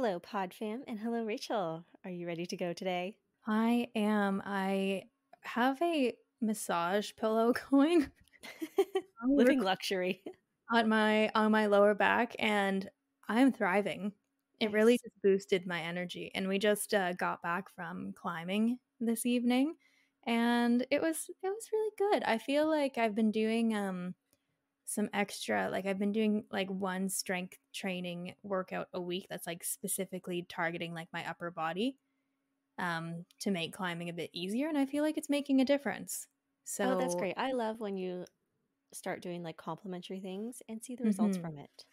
Hello, Pod Fam, and hello, Rachel. Are you ready to go today? I am. I have a massage pillow going Living luxury. on my lower back, and I'm thriving. It really Nice. just boosted my energy, and we just got back from climbing this evening, and it was really good. I feel like I've been doing some extra, like I've been doing like one strength training workout a week that's like specifically targeting like my upper body to make climbing a bit easier, and I feel like it's making a difference. Oh, that's So, great. I love when you start doing like complimentary things and see the results mhm. from it.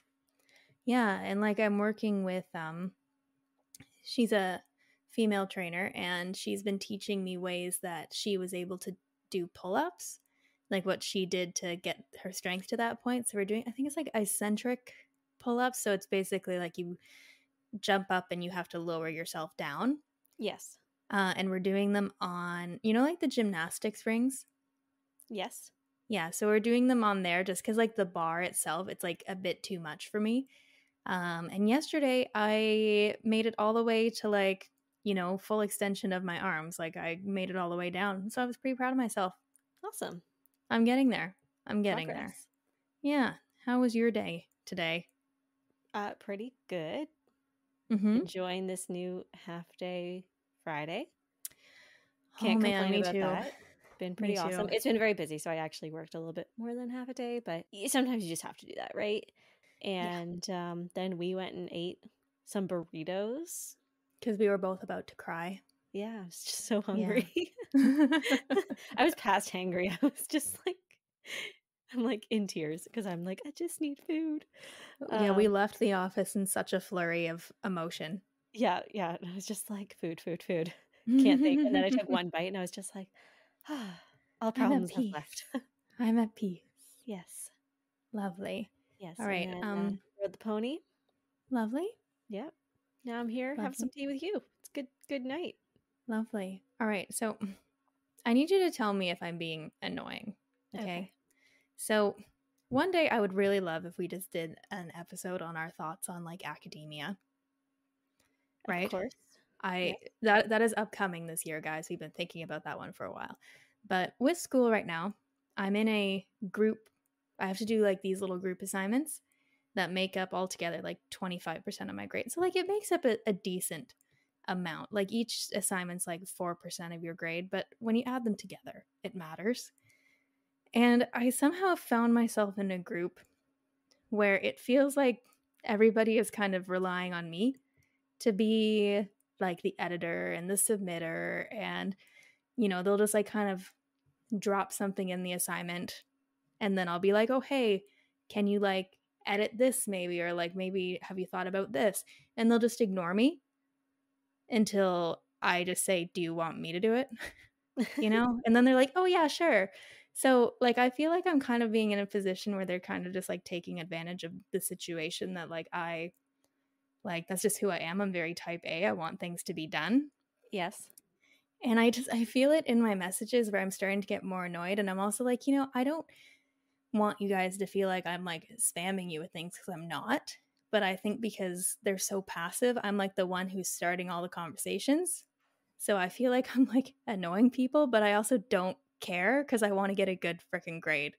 Yeah, and like I'm working with she's a female trainer, and she's been teaching me ways that she was able to do pull-ups, like what she did to get her strength to that point. So we're doing, I think it's like eccentric pull-ups, so it's basically like you jump up and you have to lower yourself down. Yes. And we're doing them on, like the gymnastics rings. Yes. Yeah, so we're doing them on there just because, like, the bar itself, it's, like, a bit too much for me. And yesterday, I made it all the way to, like, full extension of my arms. Like, I made it all the way down. So I was pretty proud of myself. Awesome. I'm getting there. I'm getting there. Progress. Yeah. How was your day today? Pretty good. Mm-hmm. Enjoying this new half day Friday. Oh, Can't man, complain me about too. that. Been Me pretty awesome. too. It's been very busy, so I actually worked a little bit more than half a day, but sometimes you just have to do that, right? Yeah, And then we went and ate some burritos. because we were both about to cry. Yeah, I was just so Yeah. hungry. I was past hangry. I was just like, I'm like in tears because I'm like, I just need food. Yeah, we Um, left the office in such a flurry of emotion. yeah, yeah. And I was just like, food, food, food. Can't think. And then I took one bite and I was just like, ah, all I'm at problems have left. peace. I'm at peace. Yes, Lovely. yes. All And right. then rode the pony. Lovely. Yep. Now I'm here, have some Lovely. tea with you. It's good night. Lovely. All right. So I need you to tell me if I'm being annoying. Okay. Okay. So one day I would really love if we just did an episode on our thoughts on like academia, Of right? course. I Yes. that is upcoming this year, guys. We've been thinking about that one for a while. But with school right now, I'm in a group. I have to do like these little group assignments that make up altogether like 25% of my grade. So like it makes up a decent amount. Like each assignment's like 4% of your grade, but when you add them together, it matters. And I somehow found myself in a group where it feels like everybody is kind of relying on me to be like the editor and the submitter, and they'll just like kind of drop something in the assignment, and then I'll be like, "Oh, hey, can you like edit this maybe, or like maybe have you thought about this?" And they'll just ignore me until I just say, "Do you want me to do it?" And then they're like, "Oh yeah, sure." So like I feel like I'm kind of being in a position where they're kind of just like taking advantage of the situation, that like that's just who I am. I'm very type A. I want things to be done. Yes. And I feel it in my messages where I'm starting to get more annoyed, and I'm also like, I don't want you guys to feel like I'm like spamming you with things, because I'm not. But I think because they're so passive, I'm like the one who's starting all the conversations. So I feel like I'm like annoying people, but I also don't care because I want to get a good freaking grade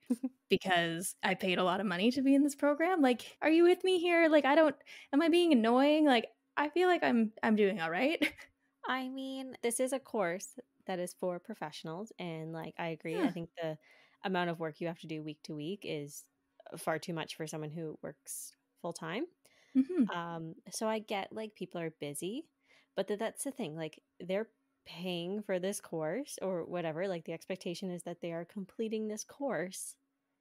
because I paid a lot of money to be in this program. Like, are you with me here? Like, am I being annoying? Like, I feel like I'm doing all right. I mean, this is a course that is for professionals, and like I agree. Yeah. I think the amount of work you have to do week to week is far too much for someone who works full time. Mm-hmm. So I get like people are busy, but that's the thing. Like they're paying for this course or whatever. Like the expectation is that they are completing this course.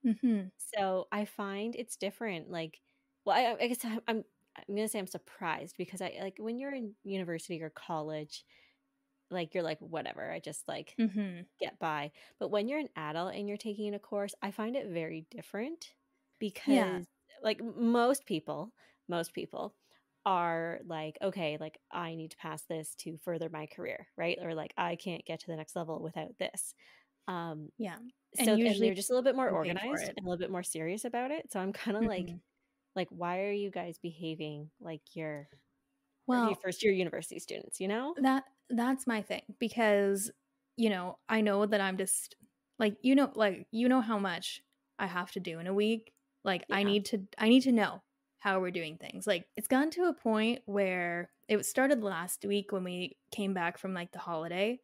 Mm-hmm. So I find it's different. Like, well, I guess I'm gonna say I'm surprised because I like when you're in university or college, like you're like whatever, I just like Mm-hmm. get by. But when you're an adult and you're taking a course, I find it very different Yeah. because like most people are like, okay, like I need to pass this to further my career, right? Or like I can't get to the next level without this. Um Yeah. And and usually they're just a little bit more you pay for organized it. and a little bit more serious about it. So I'm kind of Mm-hmm. like why are you guys behaving like you're Well, first year university students, you know? that's my thing because I know that I'm just like how much I have to do in a week. Like Yeah. I need to know how we're doing things. Like it's gotten to a point where it started last week when we came back from like the holiday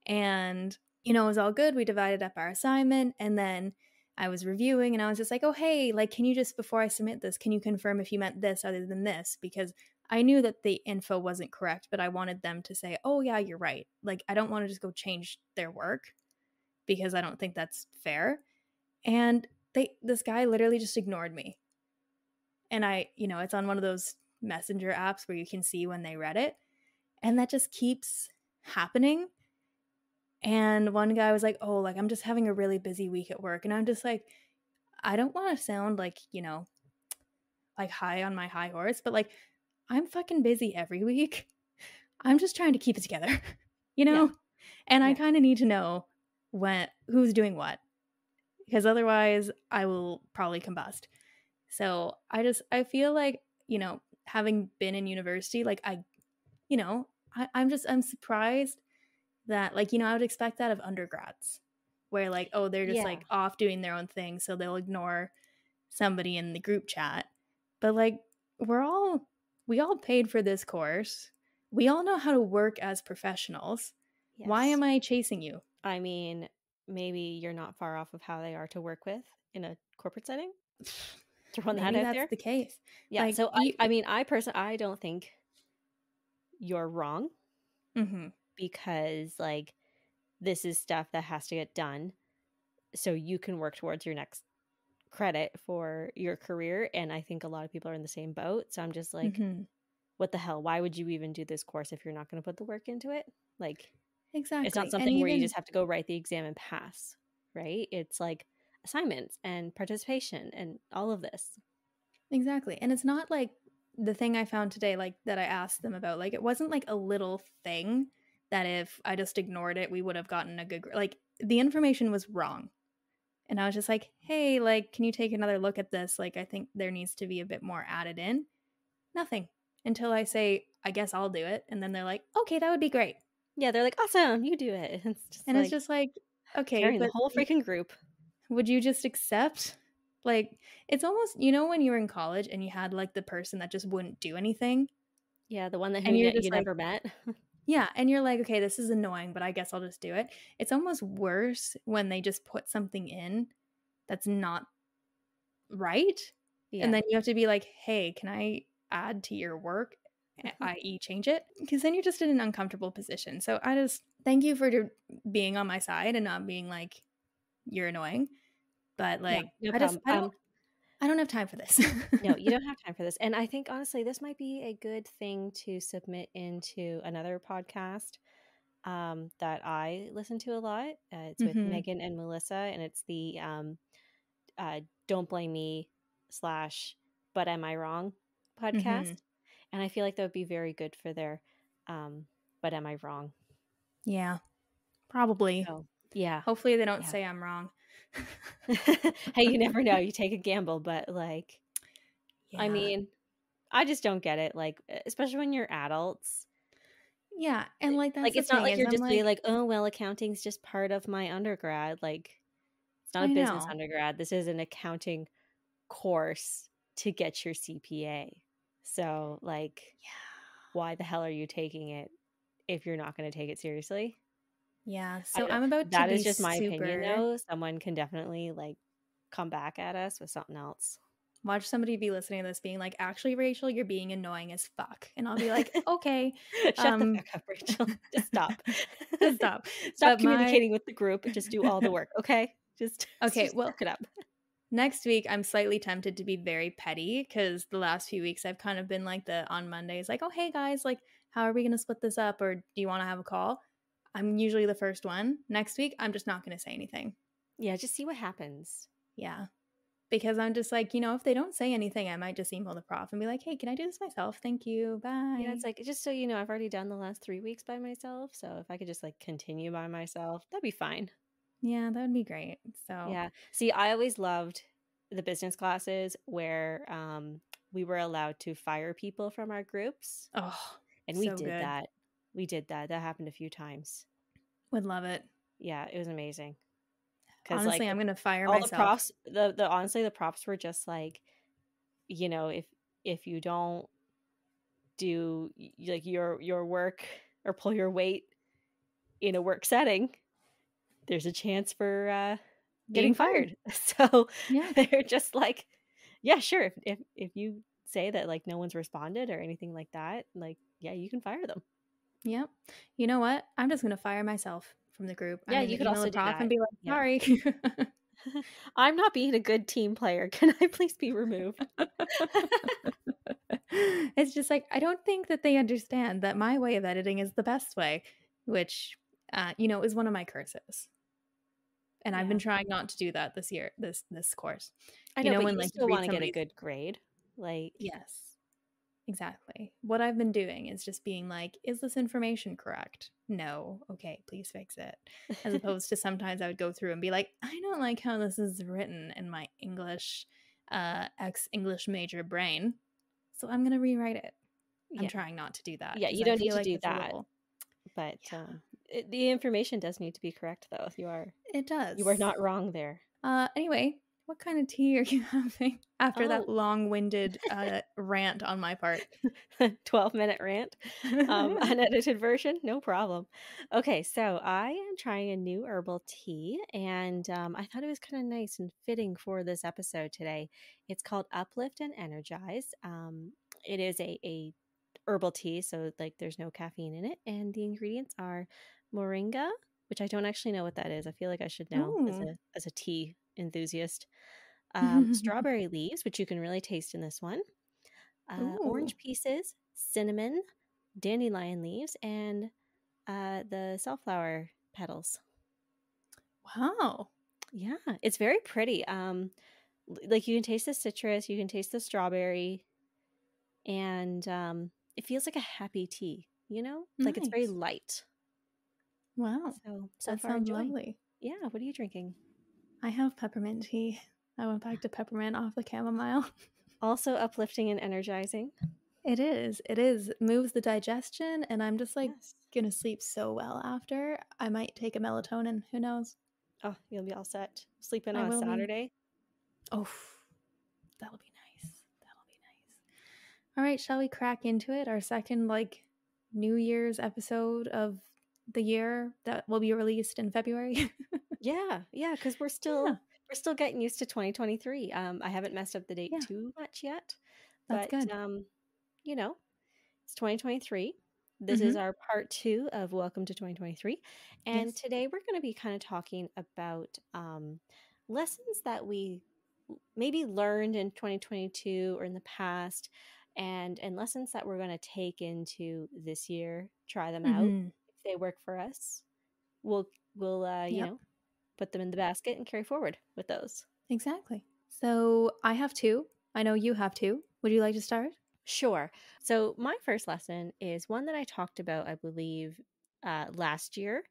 and it was all good. We divided up our assignment and then I was reviewing and I was just like, "Oh, hey, like can you just before I submit this, can you confirm if you meant this other than this?" Because I knew that the info wasn't correct, but I wanted them to say, "Oh yeah, you're right." Like I don't want to just go change their work because I don't think that's fair. And this guy literally just ignored me. And it's on one of those messenger apps where you can see when they read it, and that just keeps happening. And one guy was like, "Oh, like I'm just having a really busy week at work." And I'm just like, I don't want to sound like, like high on my high horse, but like I'm fucking busy every week. I'm just trying to keep it together, you Yeah. know? And I Yeah. kind of need to know who's doing what because otherwise I will probably combust. So I feel like, having been in university, like I'm surprised that like, I would expect that of undergrads where like, oh, they're just Yeah. like off doing their own thing. So they'll ignore somebody in the group chat. But like we all paid for this course. We all know how to work as professionals. Why Yes. am I chasing you? I mean, maybe you're not far off of how they are to work with in a corporate setting. Throwing that Maybe out that's there. the case. Yeah. Like So you I mean, I personally, I don't think you're wrong Mhm. because like this is stuff that has to get done so you can work towards your next credit for your career. And I think a lot of people are in the same boat. So I'm just like, Mhm. what the hell? Why would you even do this course if you're not going to put the work into it? Like, it's not Exactly. And something where you even just have to go write the exam and pass, right? It's like assignments and participation and all of this. exactly. And it's not like the thing I found today like that I asked them about. Like it wasn't like a little thing that if I just ignored it, we would have gotten a good like the information was wrong. And I was just like, "Hey, like can you take another look at this? Like I think there needs to be a bit more added in." Nothing. Until I say, "I guess I'll do it." And then they're like, "Okay, that would be great." Yeah, they're like, awesome, you do it. It's just And it's like just like, "Okay, carrying the but whole freaking group. would you just accept?" Like it's almost, when you were in college and you had like the person that just wouldn't do anything Yeah, the one that who and you're you just like, never met. yeah, and you're like, "Okay, this is annoying, but I guess I'll just do it." It's almost worse when they just put something in that's not right. And Yeah. then you have to be like, "Hey, can I add to your work?" i.e. change it because then you're just in an uncomfortable position. So I just thank you for being on my side and not being like you're annoying, but Yeah, like no problem. I don't have time for this. No, you don't have time for this. And I think honestly, this might be a good thing to submit into another podcast that I listen to a lot. It's with Mhm. Megan and Melissa, and it's the Don't Blame Me slash But Am I Wrong podcast. Mhm. And I feel like that would be very good for their um, But Am I Wrong? Yeah, probably. So, yeah. Hopefully they don't Yeah. say I'm wrong. Hey, you never know. You take a gamble, but like, I Yeah. mean, I just don't get it. Like, especially when you're adults. Yeah, and like that's Like, the it's not thing like is you're I'm just being like, like, "Oh, well, accounting's just part of my undergrad." Like, it's not a I business know. undergrad. This is an accounting course to get your CPA. So, like, Yeah. why the hell are you taking it if you're not gonna take it seriously? Yeah, I so don't know. I'm about to That be is just my opinion, super though. Someone can definitely, like, come back at us with something else. watch somebody be listening to this being like, "Actually, Rachel, you're being annoying as fuck." And I'll be like, "Okay, Shut the um fuck up, Rachel. Just stop. just stop." Stop But my communicating with the group. Just do all the work, okay? Just okay, just well, suck it up. next week I'm slightly tempted to be very petty cuz the last few weeks I've kind of been like the on Mondays like, "Oh, hey guys, like how are we going to split this up or do you want to have a call?" I'm usually the first one. Next week I'm just not going to say anything. Yeah, just see what happens. Yeah. Because I'm just like, if they don't say anything, I might just email the prof and be like, "Hey, can I do this myself? Thank you. Yeah, Bye." it's like, just so you know, I've already done the last 3 weeks by myself, so if I could just, like, continue by myself, that'd be fine. Yeah, that would be great. So, Yeah. See, I always loved the business classes where, we were allowed to fire people from our groups. oh. And we So did good. that. We did that. That happened a few times. Would love it. Yeah, it was amazing. Because like Honestly, I'm gonna fire all the myself. props, the honestly the props were just like, you know, if you don't do like your work or pull your weight in a work setting, there's a chance for getting Getting fired. fired. So Yeah. they're just like, yeah, sure. If you say that like no one's responded or anything like that, like yeah, you can fire them. Yep. You know what? I'm just gonna fire myself from the group. I'm Yeah, gonna you could email the also do prof and that. be like, Yeah. sorry. I'm not being a good team player. Can I please be removed? It's just like I don't think that they understand that my way of editing is the best way, which is one of my curses. And I've been Yeah. trying not to do that this year, this course. I You know, know but when you like you still read want to get a somebody's good grade. Like, yes. Exactly. What I've been doing is just being like, is this information correct? No. Okay, please fix it. As opposed to sometimes I would go through and be like, I don't like how this is written in my English, ex English major brain. So I'm going to rewrite it. I'm yeah. trying not to do that Yeah, because you I don't need feel to like do that's a that, little, but yeah, the information does need to be correct though. it You are does. not wrong there. Anyway, what kind of tea are you having after that Oh, long-winded rant on my part? 12-minute rant, unedited version, no problem. Okay, so I am trying a new herbal tea, and I thought it was kind of nice and fitting for this episode today. It's called Uplift and Energize. It is a herbal tea, so like there's no caffeine in it, and the ingredients are moringa, which I don't actually know what that is. I feel like I should know Ooh. as a tea enthusiast. Strawberry leaves, which you can really taste in this one, Ooh. orange pieces, cinnamon, dandelion leaves, and the safflower petals. Wow. Yeah, it's very pretty. Like you can taste the citrus, you can taste the strawberry, and it feels like a happy tea. You know, like it's very Nice. light. Wow. So That far sounds enjoying. lovely. Yeah, what are you drinking? I have peppermint tea. I went back to peppermint off the chamomile. Also uplifting and energizing. It is. It is. Moves the digestion, and I'm just like Yes. gonna sleep so well after. I might take a melatonin. Who knows? Oh, you'll be all set. Sleeping I on a will be. Saturday. Oh, that'll be nice. That'll be nice. All right, shall we crack into it? Our second New Year's episode of the year that will be released in February. Yeah, yeah, because Yeah, we're still getting used to 2023. I haven't messed up the date yeah, too much yet, that's but good. you know, it's 2023. This is Mm-hmm. our part two of Welcome to 2023. And Yes. today we're going to be kind of talking about lessons that we maybe learned in 2022 or in the past, and lessons that we're going to take into this year, try them out. Mm-hmm. If they work for us, we'll Yep. put them in the basket and carry forward with those. Exactly. So I have two. I know you have two. Would you like to start? Sure. So my first lesson is one that I talked about, I believe, last year,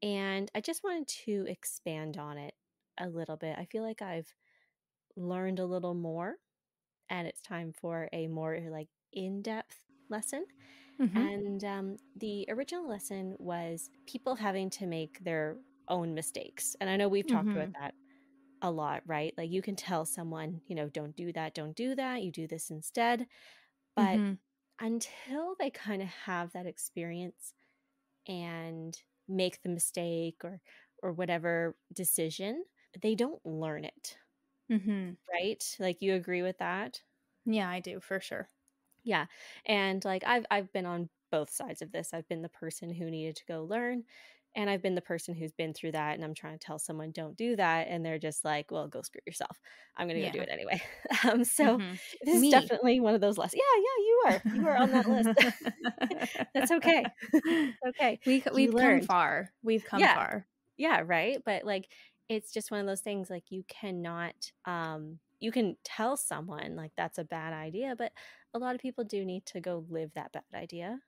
and I just wanted to expand on it a little bit. I feel like I've learned a little more, and it's time for a more like in-depth lesson. Mm-hmm. And the original lesson was people having to make their own mistakes, and I know we've talked about Mm-hmm. that a lot, right? Like you can tell someone, don't do that, don't do that, you do this instead. But Mm-hmm. until they kind of have that experience and make the mistake or whatever decision, they don't learn it, Mm-hmm. right? Like you agree with that? Yeah, I do for sure. Yeah. And like I've been on both sides of this. I've been the person who needed to go learn, and I've been the person who's been through that, and I'm trying to tell someone don't do that and they're just like, "Well, go screw yourself. I'm going to go do Yeah. it anyway." So Mm-hmm. this is Me. definitely one of those lessons. Yeah, yeah, you are. You are on that list. That's okay. Okay. You We've come learned. far. We've come Yeah. far. Yeah, right? But like it's just one of those things like you cannot you can tell someone like that's a bad idea, but a lot of people do need to go live that bad idea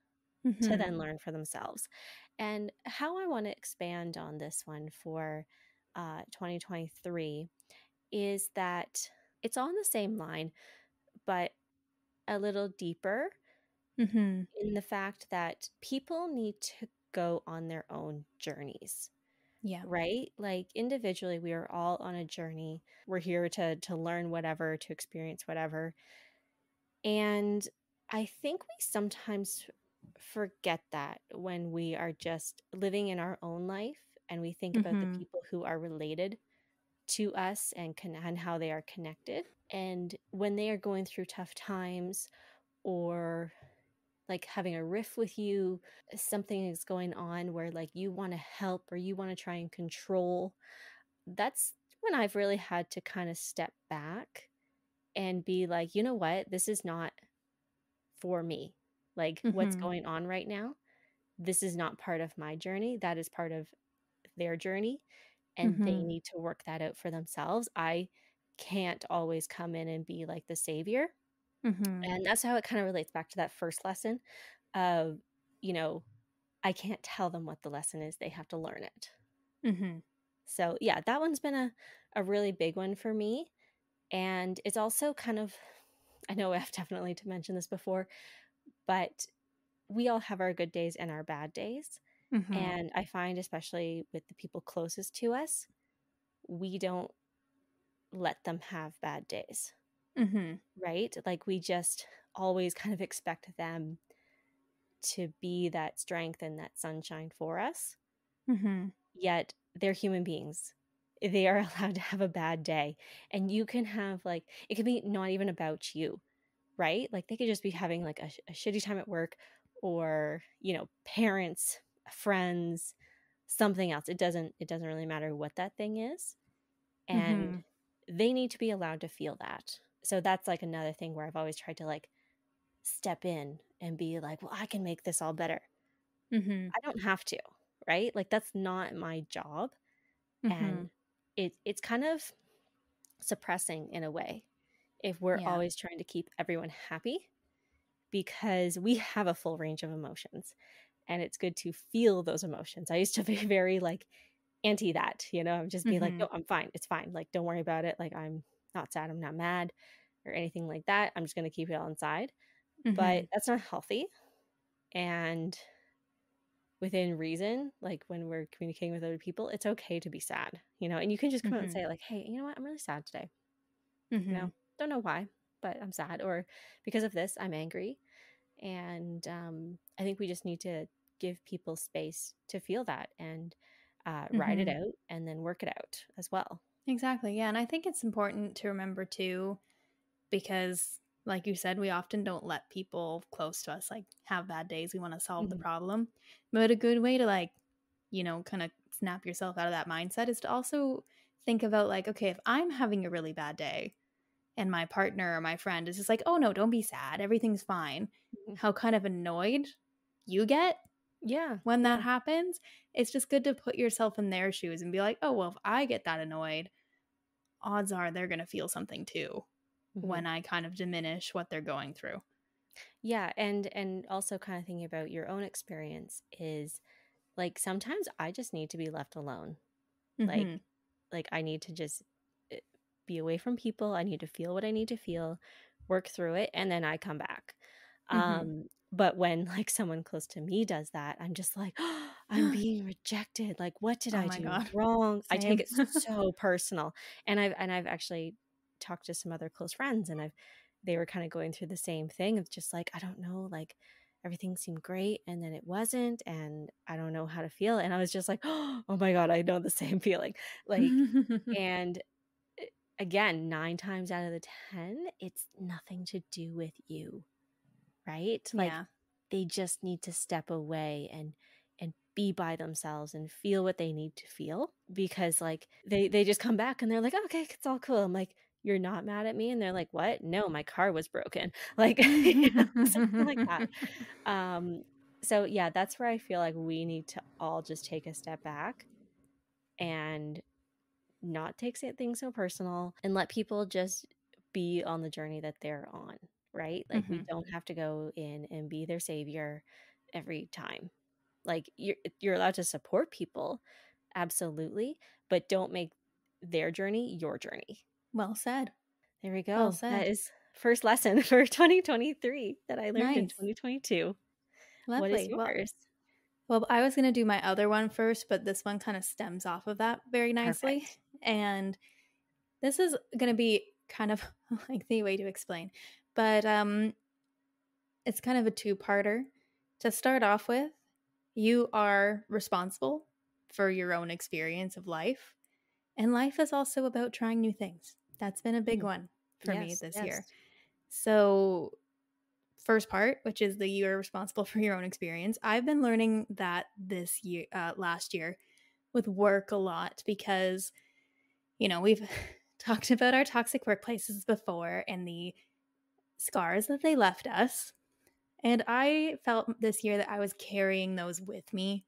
to Mm-hmm. then learn for themselves. And how I want to expand on this one for 2023 is that it's on the same line, but a little deeper. Mhm. in the fact that people need to go on their own journeys, Yeah. right? Like individually, we are all on a journey. We're here to learn whatever, to experience whatever. And I think we sometimes forget that when we are just living in our own life and we think about the Mhm. people who are related to us and how they are connected. And when they are going through tough times or like having a riff with you, something is going on where like you want to help or you want to try and control, that's when I've really had to kind of step back and be like, you know what, this is not for me. Like what's Mhm. going on right now, this is not part of my journey. That is part of their journey, and they Mhm. need to work that out for themselves. I can't always come in and be like the savior. Mhm. And that's how it kind of relates back to that first lesson of, you know, I can't tell them what the lesson is. They have to learn it. Mhm. So, yeah, that one's been a really big one for me. And it's also kind of, I know I've definitely to mention this before, but we all have our good days and our bad days. Mhm. And I find, especially with the people closest to us, we don't let them have bad days, Mhm. right? Like we just always kind of expect them to be that strength and that sunshine for us. Mhm. Yet they're human beings. They are allowed to have a bad day. And you can have like, it can be not even about you, right? Like they could just be having like a shitty time at work or, parents, friends, something else. It doesn't really matter what that thing is. And Mhm. they need to be allowed to feel that. So that's like another thing where I've always tried to like step in and be like, well, I can make this all better. Mhm. I don't have to, right? Like that's not my job. And Mhm. it's kind of suppressing in a way if we're Yeah. always trying to keep everyone happy, because we have a full range of emotions and it's good to feel those emotions. I used to be very like anti that, I'm just be like, no, Mhm. I'm fine. It's fine. Like, don't worry about it. Like, I'm not sad. I'm not mad or anything like that. I'm just going to keep it all inside. But Mhm. that's not healthy. And within reason, like when we're communicating with other people, it's okay to be sad, and you can just come out and Mhm. say, like, hey, you know what? I'm really sad today. Mhm. Don't know why, but I'm sad. Or because of this, I'm angry. And I think we just need to give people space to feel that and ride it Mhm. out and then work it out as well. Exactly. Yeah, and I think it's important to remember too, because like you said, we often don't let people close to us like have bad days. We want to solve the Mhm. problem. But a good way to like, kind of snap yourself out of that mindset is to also think about like, okay, if I'm having a really bad day and my partner or my friend is just like, "Oh no, don't be sad. Everything's fine." Mhm. How kind of annoyed you get Yeah, when that yeah. happens. It's just good to put yourself in their shoes and be like, "Oh, well, if I get that annoyed, odds are they're going to feel something too Mhm. when I kind of diminish what they're going through." Yeah, and also kind of thinking about your own experience is like sometimes I just need to be left alone. Like Mhm. like I need to just eh, be away from people. I need to feel what I need to feel, work through it, and then I come back. Mhm. But when like someone close to me does that, I'm just like, oh, I'm being rejected. Like, what did Oh I my do god. wrong? I take Same. it so personal. And I've actually talked to some other close friends, and they were kind of going through the same thing of just like, I don't know, like everything seemed great and then it wasn't, and I don't know how to feel. And I was just like, oh my God, I know the same feeling. Like, and eh, again, 9 times out of the 10, it's nothing to do with you, right? Like Yeah. they just need to step away and be by themselves and feel what they need to feel, because like they just come back and they're like, okay, it's all cool. I'm like, you're not mad at me? And they're like, what? No, my car was broken. Like, something like that. Um, so yeah, that's where I feel like we need to all just take a step back and not take things so personal and let people just be on the journey that they're on, right? Like we Mhm. don't have to go in and be their savior every time. Like you're allowed to support people, absolutely, but don't make their journey your journey. Well said. There we Well go. That said. is first lesson for 2023 that I learned in Nice. 2022. What is Lovely. yours? Well, I was going to do my other one first, but this one kind of stems off of that very nicely. Perfect. And this is going to be kind of like the way to explain, but it's kind of a two-parter. To start off with, you are responsible for your own experience of life, and life is also about trying new things. That's been a big Mm. one for me Yes, this year. yes. So, first part, which is the you're responsible for your own experience. I've been learning that this year, last year, with work a lot because, we've talked about our toxic workplaces before and the scars that they left us. And I felt this year that I was carrying those with me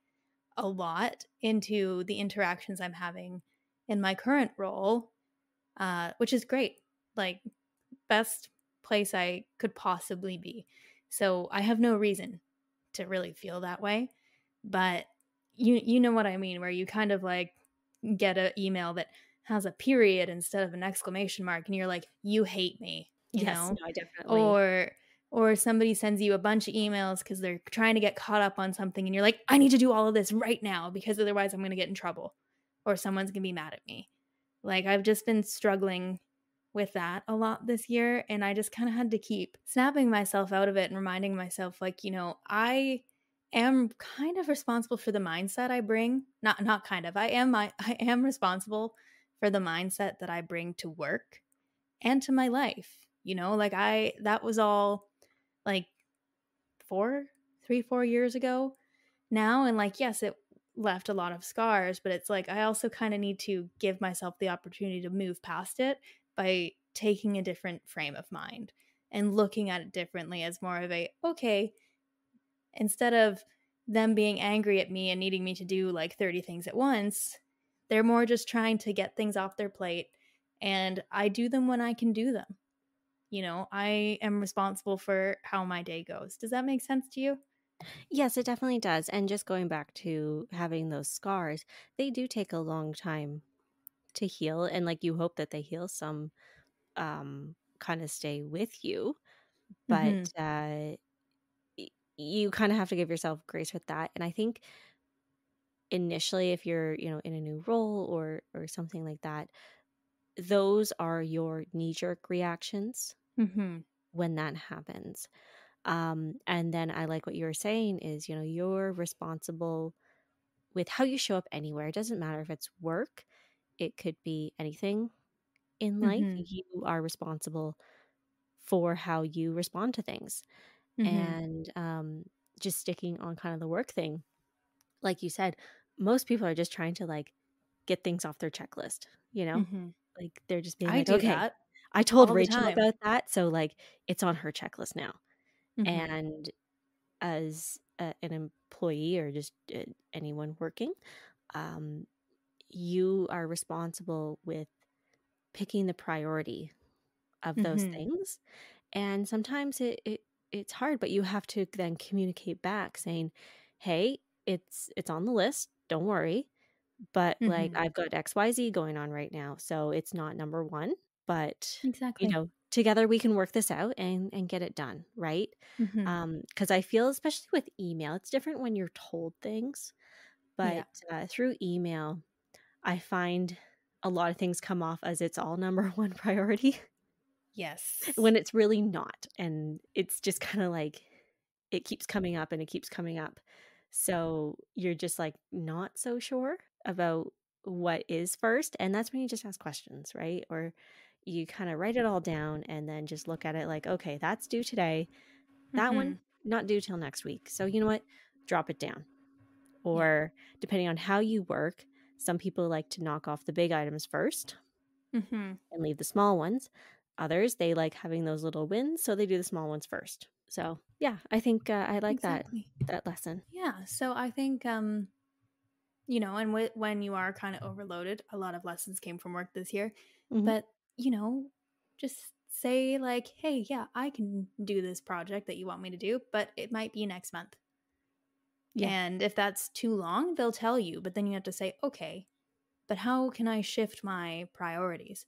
a lot into the interactions I'm having in my current role, which is great. Like, best place I could possibly be. So I have no reason to really feel that way. But you know what I mean, where you kind of like get an email that has a period instead of an exclamation mark and you're like, you hate me, Yes, no, I definitely. or somebody sends you a bunch of emails because they're trying to get caught up on something and you're like, I need to do all of this right now because otherwise I'm going to get in trouble or someone's going to be mad at me. Like, I've just been struggling with that a lot this year, and I just kind of had to keep snapping myself out of it and reminding myself, like, I am kind of responsible for the mindset I bring. Not kind of. I am responsible for the mindset that I bring to work and to my life. Like, I that was all like 4 years ago now, and like, yes, it left a lot of scars, but it's like I also kind of need to give myself the opportunity to move past it by taking a different frame of mind and looking at it differently as more of a, okay, instead of them being angry at me and needing me to do like 30 things at once, they're more just trying to get things off their plate, and I do them when I can do them. I am responsible for how my day goes. Does that make sense to you? Yes, it definitely does. And just going back to having those scars, they do take a long time to heal. And like you hope that they heal, some kind of stay with you. But Mhm. you kind of have to give yourself grace with that. And I think initially, if you're, in a new role or something like that, those are your knee-jerk reactions Mhm. when that happens. And then I like what you were saying is, you're responsible with how you show up anywhere. It doesn't matter if it's work, it could be anything in life. Mhm. You are responsible for how you respond to things. Mhm. And just sticking on kind of the work thing, like you said, most people are just trying to like get things off their checklist, you know? Mhm. Like they're just being I like, do okay, that I told all the Rachel time. about that. So like it's on her checklist now. Mhm. And as an employee or just anyone working, um, you are responsible with picking the priority of those Mhm. things. And sometimes it's hard, but you have to then communicate back saying, "Hey, it's on the list. Don't worry, but like Mhm. I've got XYZ going on right now, so it's not number 1, but Exactly. together we can work this out and get it done, right?" Mhm. Because I feel especially with email, it's different when you're told things, but Yeah. through email, I find a lot of things come off as it's all number 1 priority Yes. when it's really not, and it's just kinda like it keeps coming up and it keeps coming up. So, you're just, like, not so sure about what is first, and that's when you just ask questions, right? Or you kinda write it all down and then just look at it like, "Okay, that's due today. That one, Mhm. not due till next week. So, you know what? Drop it down." Yeah. Or depending on how you work, some people like to knock off the big items first Mhm. and leave the small ones. Others, they like having those little wins, so they do the small ones first. So, yeah, I think I like Exactly. that lesson. Yeah. So I think and when you are kind of overloaded, a lot of lessons came from work this year. Mhm. But, just say like, "Hey, yeah, I can do this project that you want me to do, but it might be next month." Yeah. And if that's too long, they'll tell you, but then you have to say, "Okay, but how can I shift my priorities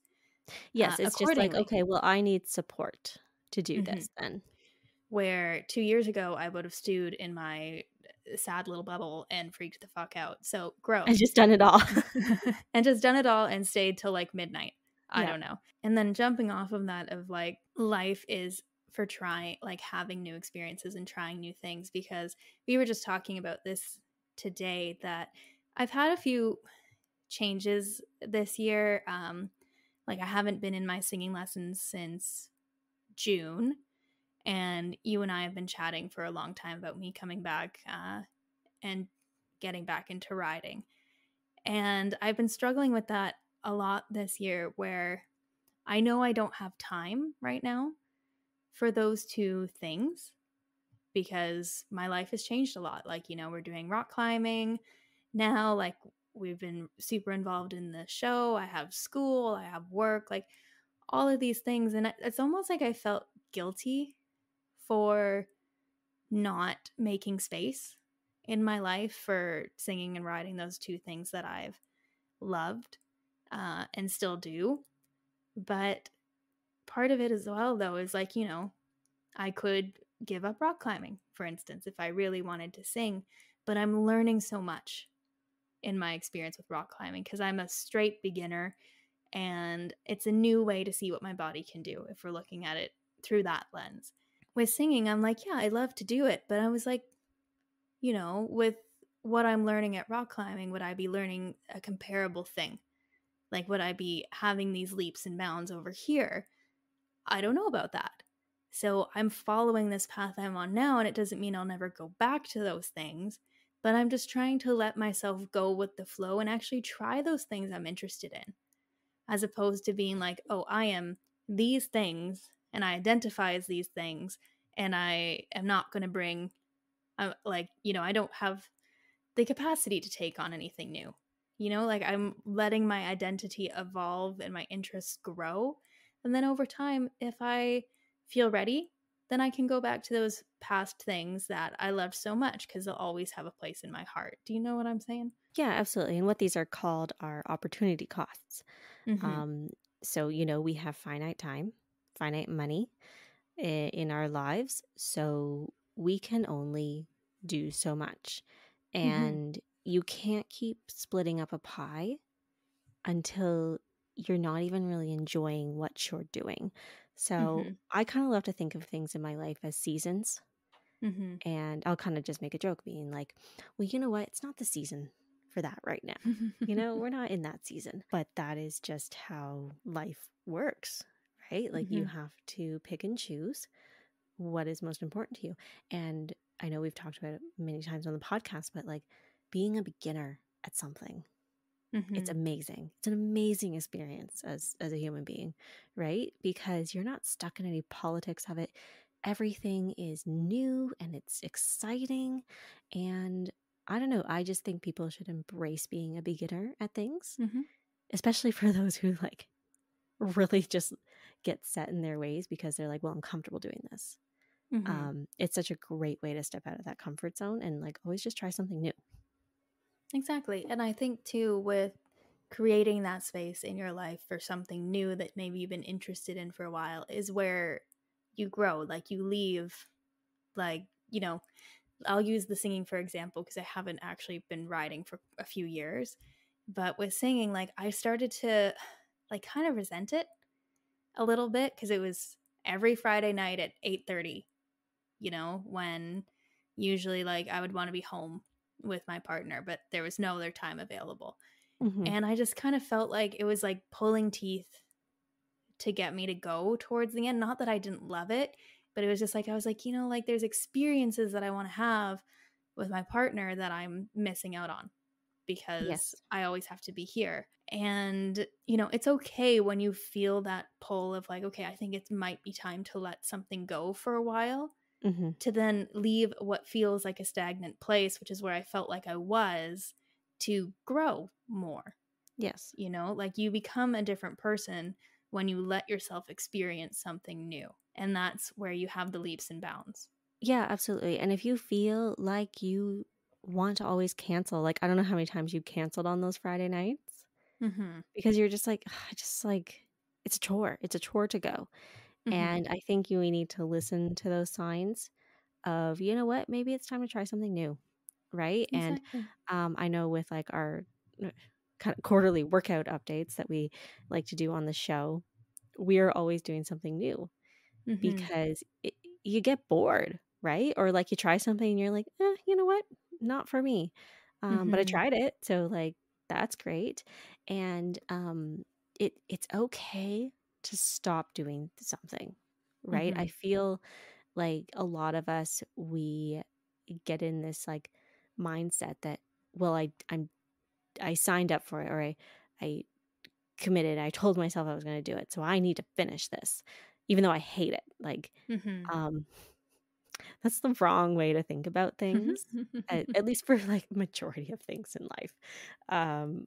Yes, it's just like, accordingly?" okay, well, I need support. to do Hmm. this then? Where 2 years ago I would have stewed in my sad little bubble and freaked the fuck out. So I growth. just done it all. And just done it all and stayed till like midnight. I Yeah. don't know. And then jumping off of that of like life is for trying like having new experiences and trying new things, because we were just talking about this today that I've had a few changes this year. Like I haven't been in my singing lessons since June, and you and I have been chatting for a long time about me coming back and getting back into riding. And I've been struggling with that a lot this year, where I know I don't have time right now for those two things because my life has changed a lot. Like, we're doing rock climbing now, like, we've been super involved in the show. I have school, I have work, like, all of these things. And it's almost like I felt guilty for not making space in my life for singing and writing, those two things that I've loved and still do. But part of it as well, though, is like, I could give up rock climbing, for instance, if I really wanted to sing. But I'm learning so much in my experience with rock climbing because I'm a straight beginner, and it's a new way to see what my body can do if we're looking at it through that lens. With singing, I'm like, yeah, I love to do it. But I was like, with what I'm learning at rock climbing, would I be learning a comparable thing? Like, would I be having these leaps and bounds over here? I don't know about that. So I'm following this path I'm on now, and it doesn't mean I'll never go back to those things, but I'm just trying to let myself go with the flow and actually try those things I'm interested in, as opposed to being like, oh, I am these things and I identify as these things, and I am not going to bring, I don't have the capacity to take on anything new. Like I'm letting my identity evolve and my interests grow. And then over time, if I feel ready, then I can go back to those past things that I loved so much because they'll always have a place in my heart. Do you know what I'm saying? Yeah, absolutely. And what these are called are opportunity costs. Mm-hmm. Um, so, we have finite time, finite money in our lives. So we can only do so much. Mm-hmm. And you can't keep splitting up a pie until you're not even really enjoying what you're doing. So Mm-hmm. I kind of love to think of things in my life as seasons. And I'll kind of just make a joke being like, well, you know what? It's not the season for that right now. We're not in that season, but that is just how life works, right? Like you Mm-hmm. have to pick and choose what is most important to you. And I know we've talked about it many times on the podcast, but like being a beginner at something, Mm-hmm. it's amazing. It's an amazing experience as a human being, right? Because you're not stuck in any politics of it. Everything is new and it's exciting. And I don't know, I just think people should embrace being a beginner at things, Mm-hmm. especially for those who like really just get set in their ways because they're like, well, I'm comfortable doing this. Mm-hmm. It's such a great way to step out of that comfort zone and like always just try something new. Exactly. And I think too, with creating that space in your life for something new that maybe you've been interested in for a while is where you grow. Like you leave, like, I'll use the singing for example because I haven't actually been writing for a few years. But with singing, like I started to like kind of resent it a little bit because it was every Friday night at 8:30, when usually like I would want to be home with my partner, but there was no other time available. Hmm. And I just kind of felt like it was like pulling teeth to get me to go towards the end. Not that I didn't love it, but it was just like, I was like, like there's experiences that I want to have with my partner that I'm missing out on because Yes. I always have to be here. And, it's okay when you feel that pull of like, okay, I think it might be time to let something go for a while, Hmm. to then leave what feels like a stagnant place, which is where I felt like I was, to grow more. Yes. Like you become a different person when you let yourself experience something new. And that's where you have the leaps and bounds. Yeah, absolutely. And if you feel like you want to always cancel, like I don't know how many times you canceled on those Friday nights Mm-hmm. because you're just like, "Ugh, I just like it's a chore. It's a chore to go. Mhm. And I think we need to listen to those signs of, you know what, maybe it's time to try something new, right? And Exactly. I know with like our kind of quarterly workout updates that we like to do on the show, we are always doing something new Mhm. because you get bored, right? Or like you try something and you're like, you know what, not for me. But I Mhm. tried it, so like that's great. And it's okay to stop doing something, right? I Mhm. feel like a lot of us, we get in this like mindset that, well, I signed up for it, or I committed. I told myself I was going to do it, so I need to finish this, even though I hate it. Like, Mhm. um, that's the wrong way to think about things. At least for like majority of things in life. Um,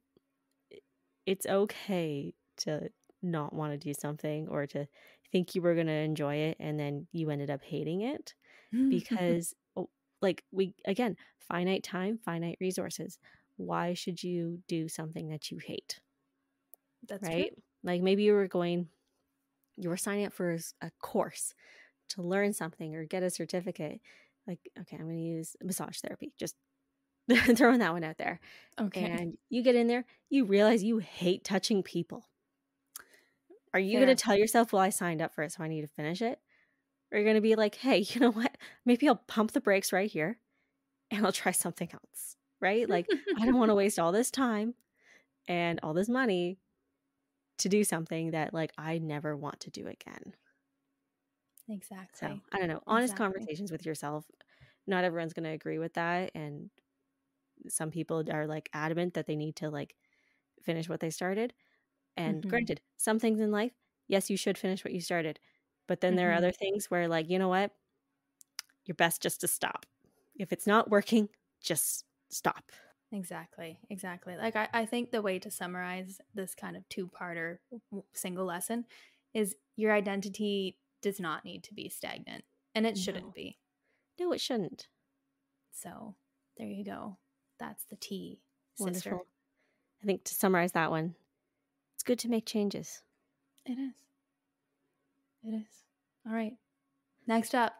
i- it's okay to not want to do something or to think you were going to enjoy it and then you ended up hating it because like we again, finite time, finite resources. Why should you do something that you hate, That's true. right? Like maybe you were signing up for a course to learn something or get a certificate. Like, okay, I'm going to use massage therapy. Just throwing that one out there. Okay. And you get in there, you realize you hate touching people. Are you going to Fair. tell yourself, well, I signed up for it, so I need to finish it? Or you're going to be like, hey, you know what? Maybe I'll pump the brakes right here and I'll try something else, right? Like, I don't want to waste all this time and all this money to do something that like I never want to do again. So Exactly. I don't know. Honest Exactly. conversations with yourself. Not everyone's going to agree with that. And some people are like adamant that they need to like finish what they started. And Mhm. granted, some things in life, yes, you should finish what you started. But then there are Mhm. other things where, like, you know what? You're best just to stop. If it's not working, just stop. Exactly. Exactly. Like I think the way to summarize this kind of two-parter single lesson is your identity does not need to be stagnant, and it shouldn't No, be. no, it shouldn't. So, there you go. That's the tea, sister. Wonderful. I think to summarize that one, it's good to make changes. It is. It is. All right. Next up.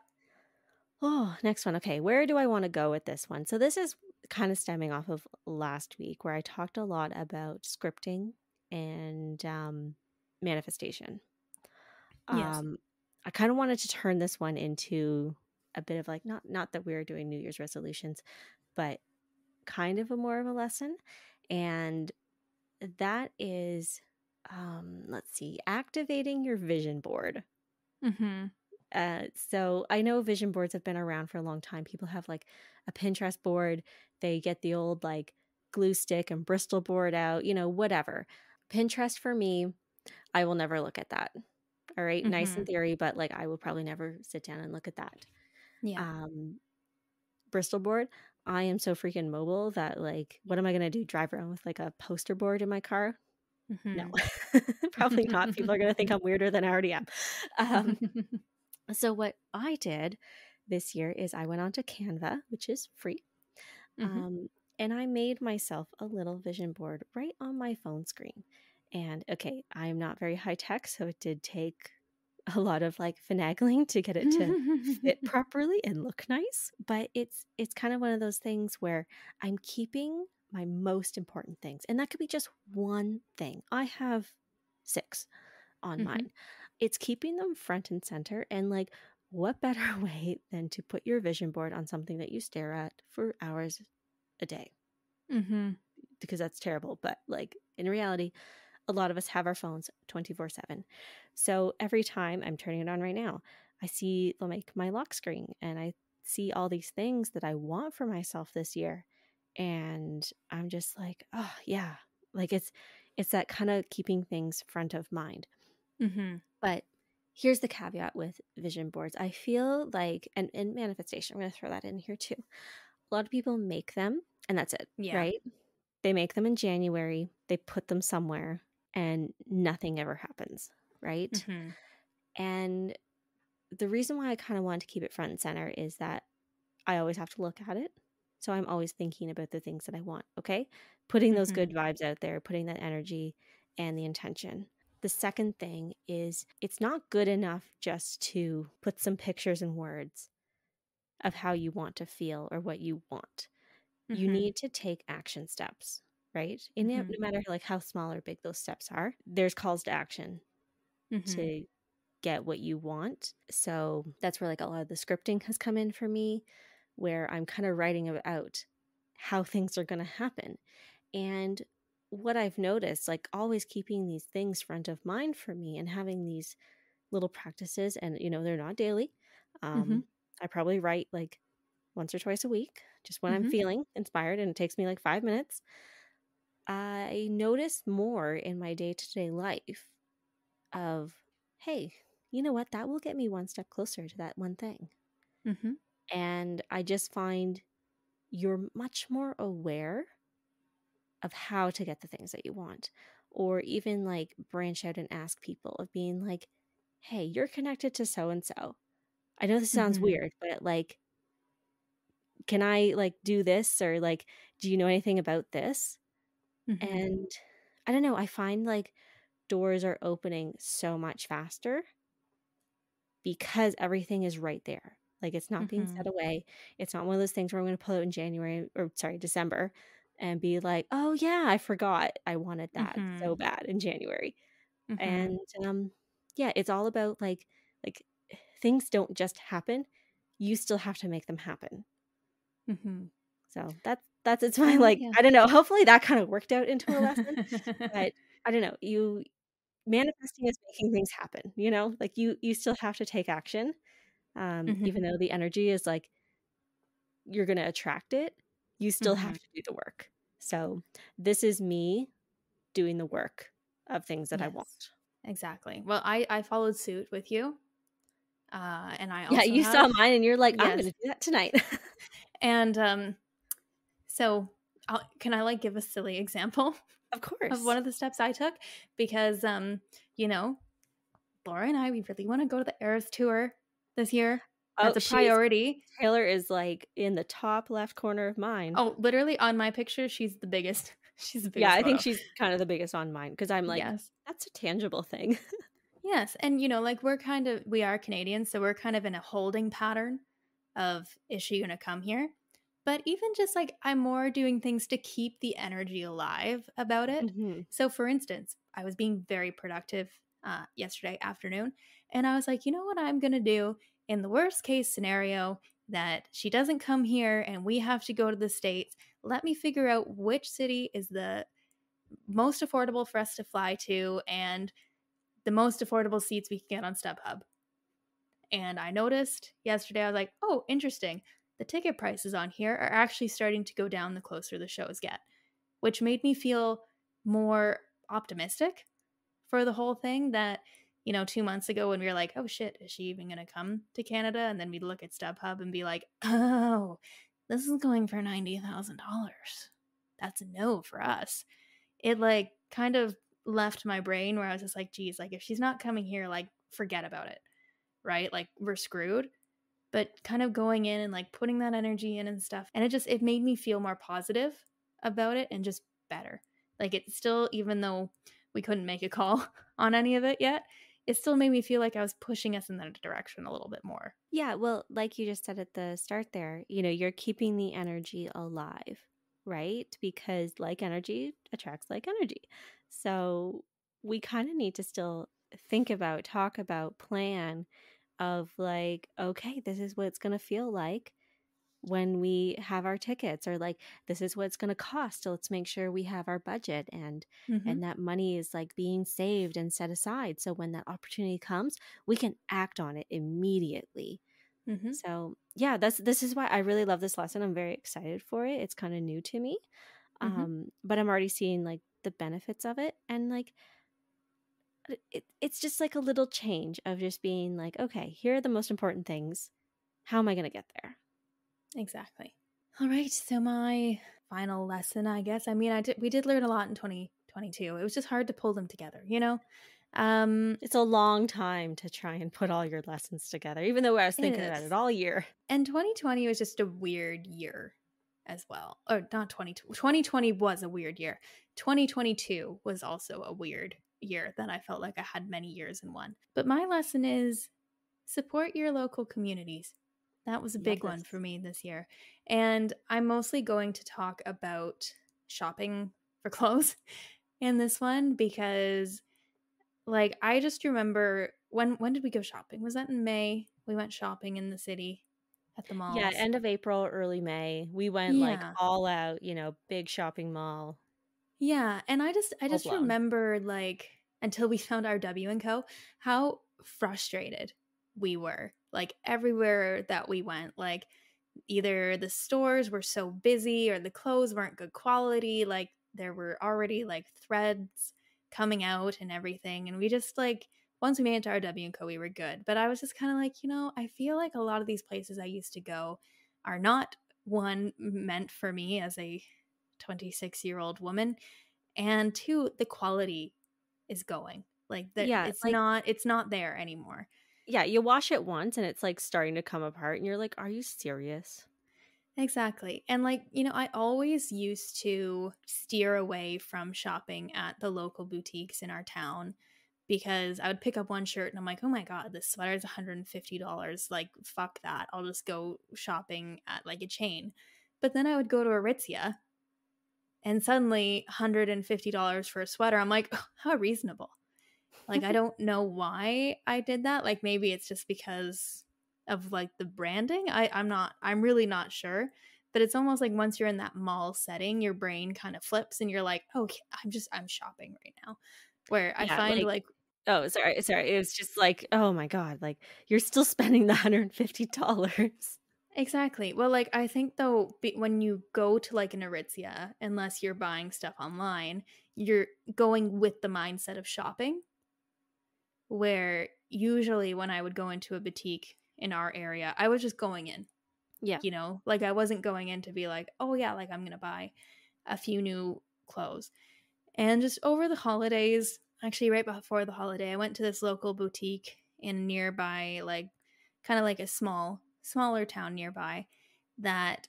Oh, next one. Okay, where do I want to go with this one? So this is kind of stemming off of last week where I talked a lot about scripting and manifestation. Yes. Um, I kind of wanted to turn this one into a bit of like not that we're doing New Year's resolutions, but kind of a more of a lesson, and that is, let's see, activating your vision board. Mhm. So I know vision boards have been around for a long time. People have like a Pinterest board. They get the old like glue stick and Bristol board out, whatever. Pinterest for me, I will never look at that. All right. Nice in Mhm. theory, but like I will probably never sit down and look at that. Yeah. Um, Bristol board, I am so freaking mobile that like, what am I going to do? Drive around with like a poster board in my car? No, Mhm. probably not. People are going to think I'm weirder than I already am. Um, So what I did this year is I went onto Canva, which is free, Mhm. um, and I made myself a little vision board right on my phone screen. And okay, I'm not very high tech, so it did take a lot of like finagling to get it to fit properly and look nice. But it's kind of one of those things where I'm keeping my most important things, and that could be just one thing. I have six on Mhm. mine. It's keeping them front and center. And like, what better way than to put your vision board on something that you stare at for hours a day? Mhm. Because that's terrible. But like, in reality, a lot of us have our phones 24/7. So every time I'm turning it on right now, I see like my lock screen and I see all these things that I want for myself this year. And I'm just like, oh, yeah. Like it's that kind of keeping things front of mind. Mhm. But here's the caveat with vision boards. I feel like, and manifestation, I'm going to throw that in here too. A lot of people make them and that's it, Yeah. right? They make them in January, they put them somewhere, and nothing ever happens, right? Mhm. And the reason why I kind of want to keep it front and center is that I always have to look at it. So I'm always thinking about the things that I want, okay? Putting those Mhm. good vibes out there, putting that energy and the intention. The second thing is it's not good enough just to put some pictures and words of how you want to feel or what you want. You Mhm. need to take action steps, right? And no Mhm. matter like how small or big those steps are, there's calls to action Mhm. to get what you want. So that's where like a lot of the scripting has come in for me, where I'm kind of writing about how things are going to happen. And what I've noticed, like always keeping these things front of mind for me and having these little practices, and they're not daily. Mhm. I probably write like once or twice a week, just when I'm Mhm. feeling inspired, and it takes me like 5 minutes. I notice more in my day to day life of, hey, you know what? That will get me one step closer to that one thing. Mhm. And I just find you're much more aware of how to get the things that you want, or even like branch out and ask people of being like, hey, you're connected to so and so. I know this sounds Mhm. weird, but like, can I like do this, or like, do you know anything about this? Mhm. And I don't know, I find like doors are opening so much faster because everything is right there. Like it's not being set Mhm. away. It's not one of those things where I'm going to pull out in January, or sorry, December, and be like, "Oh yeah, I forgot I wanted that so Mhm. bad in January." Mhm. And yeah, it's all about like things don't just happen. You still have to make them happen. Mhm. So that's it's my like, Yeah. I don't know, hopefully that kind of worked out into a lesson, but I don't know, you manifesting is making things happen, Like you still have to take action, Mhm. even though the energy is like you're gonna attract it, you still have Mhm. to do the work. So, this is me doing the work of things that I Yes. want. Exactly. Well, I followed suit with you, and I Yeah, also you saw have mine and you're like, "I'm yes, gonna do that tonight." and so can I like give a silly example Of of course. one of the steps I took because you know Laura and I we really want to go to the Eras tour this year. Oh, That's a priority. Taylor is, like, in the top left corner of mine. Oh, literally on my picture, she's the biggest. She's the Yeah, biggest I think photo. she's kind of the biggest on mine because 'cause I'm like, Yes. "That's a tangible thing." Yes, and like we are Canadians, so we're kind of in a holding pattern of is she going to come here? But even just like I'm more doing things to keep the energy alive about it. Mhm. So for instance, I was being very productive yesterday afternoon, and I was like, you know what I'm going to do in the worst case scenario that she doesn't come here and we have to go to the States. Let me figure out which city is the most affordable for us to fly to and the most affordable seats we can get on StubHub. And I noticed yesterday, I was like, oh, interesting. The ticket prices on here are actually starting to go down the closer the shows get, which made me feel more optimistic for the whole thing that, 2 months ago when we were like, oh shit, is she even going to come to Canada? And then we'd look at StubHub and be like, oh, this is going for $90,000. That's a no for us. It like kind of left my brain where I was just like, geez, like if she's not coming here, like forget about it, right? Like we're screwed. But kind of going in and like putting that energy in and stuff. And it made me feel more positive about it and just better. Like it still, even though we couldn't make a call on any of it yet, it still made me feel like I was pushing us in that direction a little bit more. Yeah, well, like you just said at the start there, you're keeping the energy alive, right? Because like energy attracts like energy. So we kind of need to still think about, talk about, plan of like, okay, this is what it's going to feel like when we have our tickets, or like this is what it's going to cost. So let's make sure we have our budget, Mm-hmm. and that money is like being saved and set aside, so when that opportunity comes, we can act on it immediately. Mm-hmm. So yeah, this is why I really love this lesson. I'm very excited for it. It's kind of new to me. Mm-hmm. But I'm already seeing like the benefits of it, and like it's just like a little change of just being like, okay, here are the most important things. How am I going to get there? Exactly. All right. So my final lesson, I guess. I mean, we did learn a lot in 2022. It was just hard to pull them together. Um, It's a long time to try and put all your lessons together, even though I was it thinking about it is. all year. And 2020 was just a weird year as well. Or not 2020. 2020 was a weird year. 2022 was also a weird year that I felt like I had many years in one. But my lesson is support your local communities. That was a big one Yes. for me this year. And I'm mostly going to talk about shopping for clothes in this one because like I just remember when did we go shopping? Was that in May? We went shopping in the city at the Yeah, malls. end of April, early May. We went, like, Yeah. all out, big shopping mall, Yeah, and I full just blown. remember like until we found our W and Co, how frustrated we were. Like everywhere that we went, like either the stores were so busy or the clothes weren't good quality, like there were already like threads coming out and everything, and we just like once we made it to our W and Co we were good. But I was just kind of like, I feel like a lot of these places I used to go are not one meant for me as a 26-year-old woman, and two, the quality is going like that, Yeah, like it's not there anymore. yeah, you wash it once and it's, like, starting to come apart, and you're like, "Are you serious?" Exactly. And like, I always used to steer away from shopping at the local boutiques in our town because I would pick up one shirt and I'm like, oh my God, this sweater is $150. Like, fuck that. I'll just go shopping at like a chain. But then I would go to Aritzia and suddenly $150 for a sweater. I'm like, oh, how reasonable. Like, I don't know why I did that. Like, maybe it's just because of like the branding. I'm really not sure. But it's almost like once you're in that mall setting, your brain kind of flips and you're like, okay, I'm shopping right now. Where I Yeah, find like like, oh, sorry, it was just like, "Oh my god," like, you're still spending the $150. exactly. Well, like, I think though, when you go to like an Aritzia, unless you're buying stuff online, you're going with the mindset of shopping. Where usually when I would go into a boutique in our area, I was just going in, Yeah. like I wasn't going in to be like, oh yeah, like I'm gonna buy a few new clothes. And just over the holidays, actually right before the holiday, I went to this local boutique in nearby, like kind of like a smaller town nearby that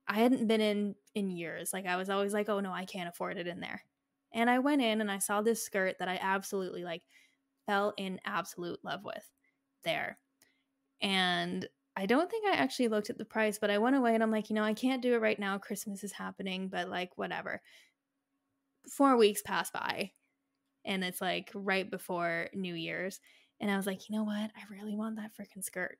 I hadn't been in years. Like I was always like, oh no, I can't afford it in there. And I went in and I saw this skirt that I absolutely like fell in absolute love with there. And I don't think I actually looked at the price, but I went away and I'm like, I can't do it right now. Christmas is happening, but like, whatever. 4 weeks pass by and it's like right before New Year's. And I was like, you know what? I really want that freaking skirt.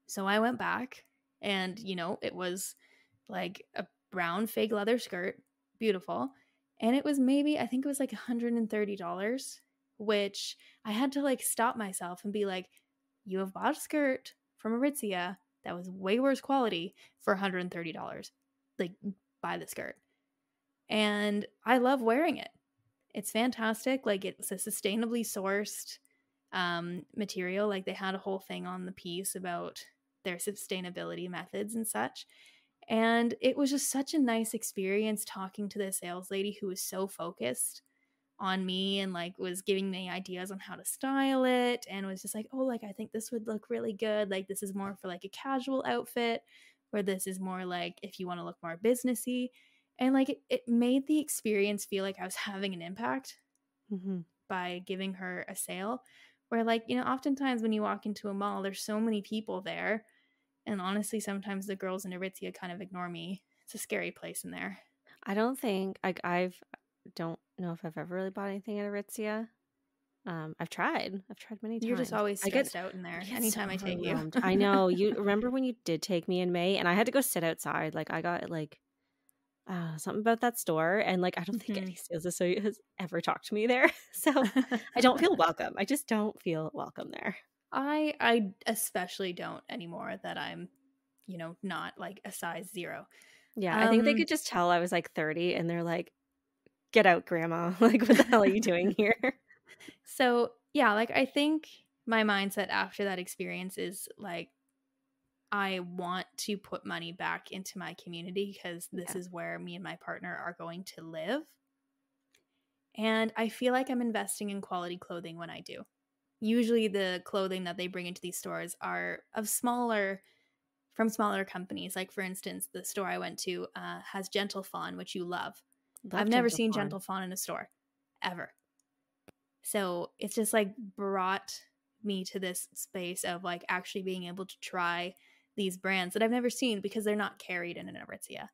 So I went back and, it was like a brown fake leather skirt, beautiful. And it was maybe, I think it was like $130, which I had to like stop myself and be like, you have bought a skirt from Aritzia that was way worse quality for $130. Like, buy the skirt. And I love wearing it. It's fantastic. Like, it's a sustainably sourced material. Like, they had a whole thing on the piece about their sustainability methods and such. And it was just such a nice experience talking to the sales lady who was so focused on me and like was giving me ideas on how to style it and was just like, oh, like I think this would look really good. Like this is more for like a casual outfit, where this is more like if you want to look more businessy. And like it made the experience feel like I was having an impact Mhm. by giving her a sale. Where like, oftentimes when you walk into a mall, there's so many people there, and honestly, sometimes the girls in Aritzia kind of ignore me. It's a scary place in there. I don't think like, don't know if I've ever really bought anything at Aritzia. I've tried. I've tried many You're just times. always stressed out in I there get so anytime I take you. overwhelmed. I know. You remember when you did take me in May and I had to go sit outside? Like, I got, like, something about that store, and, like, I don't think Mhm. any sales associate has ever talked to me there, so I don't feel welcome. I just don't feel welcome there. I especially don't anymore that I'm, not like a size 0. Yeah, I think they Um could just tell I was, like, 30, and they're like, "Get out, grandma." Like, "What the hell are you doing here?" so yeah, like I think my mindset after that experience is like I want to put money back into my community because this Yeah. is where me and my partner are going to live. And I feel like I'm investing in quality clothing when I do. Usually the clothing that they bring into these stores are of from smaller companies. Like for instance, the store I went to has Gentle Fawn, which you love. I've Love never Gentle seen Fawn. Gentle Fawn in a store ever. So it's just like brought me to this space of like actually being able to try these brands that I've never seen because they're not carried in an Aritzia,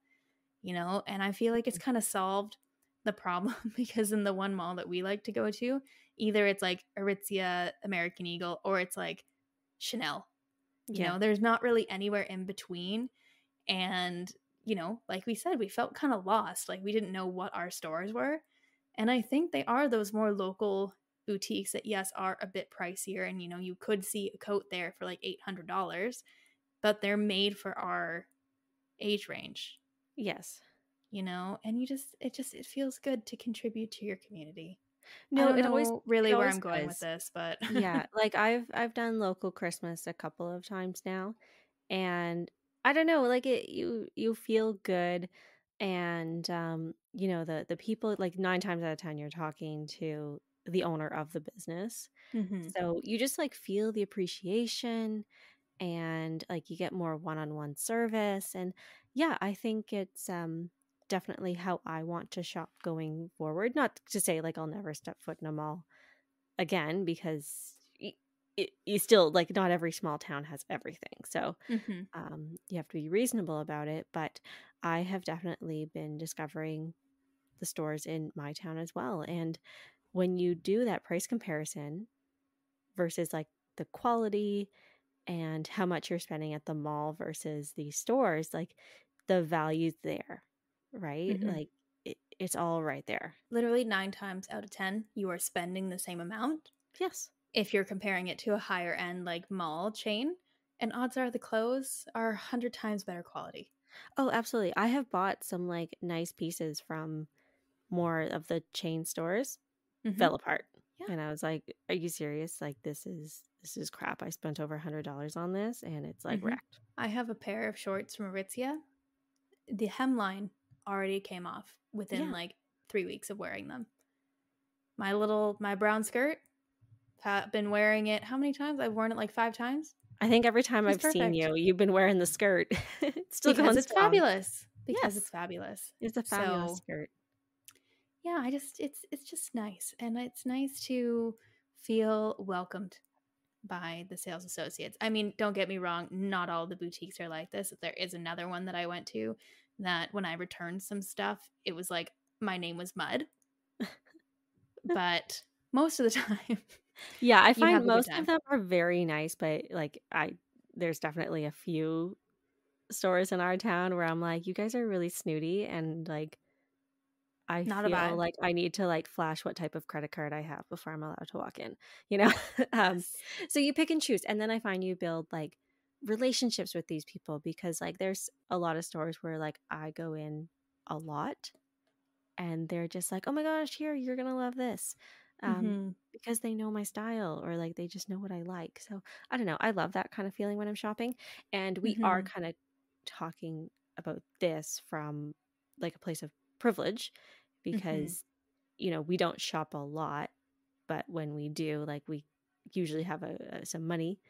you know? And I feel like it's kind of solved the problem because in the one mall that we like to go to, either it's like Aritzia, American Eagle, or it's like Chanel. You Yeah. know, there's not really anywhere in between. And, you know, like we said, we felt kind of lost. Like we didn't know what our stores were. And I think they are those more local boutiques that, yes, are a bit pricier. And, you know, you could see a coat there for like $800, but they're made for our age range, Yes. you know, and it feels good to contribute to your community. I No, don't it always know it really where always I'm going with does. this, but Yeah, like I've done local Christmas a couple of times now, and I don't know, like you feel good, and you know, the people, like 9 times out of 10 you're talking to the owner of the business. hmm So you just like feel the appreciation, and like you get more one-on-one service, and yeah, I think it's definitely how I want to shop going forward. Not to say like I'll never step foot in a mall again, because you still, like, not every small town has everything. So hmm you have to be reasonable about it. But I have definitely been discovering the stores in my town as well. And when you do that price comparison versus like the quality and how much you're spending at the mall versus the stores, like the value's there, right? hmm Like it's all right there. literally 9 times out of 10, you are spending the same amount Yes. if you're comparing it to a higher end like mall chain. And odds are the clothes are 100 times better quality. Oh, absolutely. I have bought some like nice pieces from more of the chain stores, hmm fell apart. Yeah. And I was like, "Are you serious? Like this is crap. I spent over $100 on this and it's like hmm wrecked." I have a pair of shorts from Aritzia. The hemline already came off within Yeah. like 3 weeks of wearing them. My brown skirt, have been wearing it how many times? I've worn it like 5 times. I think every time She's I've seen perfect you, you've been wearing the skirt. It's still because going it's strong. fabulous. Because Yes. it's fabulous. It's a fabulous So skirt. yeah, it's just nice, and it's nice to feel welcomed by the sales associates. I mean, don't get me wrong, not all the boutiques are like this. There is another one that I went to that when I returned some stuff, it was like my name was mud, but most of the time Yeah, I you find have a good most of time. them are very nice, but like there's definitely a few stores in our town where I'm like, "You guys are really snooty," and like I Not a feel vibe. like I need to like flash what type of credit card I have before I'm allowed to walk in, you know? um, Yes. so you pick and choose. And then I find you build like relationships with these people, because like there's a lot of stores where like I go in a lot and they're just like, "Oh my gosh, here, you're gonna love this." Mhm. Because they know my style, or like they just know what I like. So I don't know. I love that kind of feeling when I'm shopping. And we are Mhm. kind of talking about this from like a place of privilege, Mhm. because we don't shop a lot, but when we do, like we usually have some money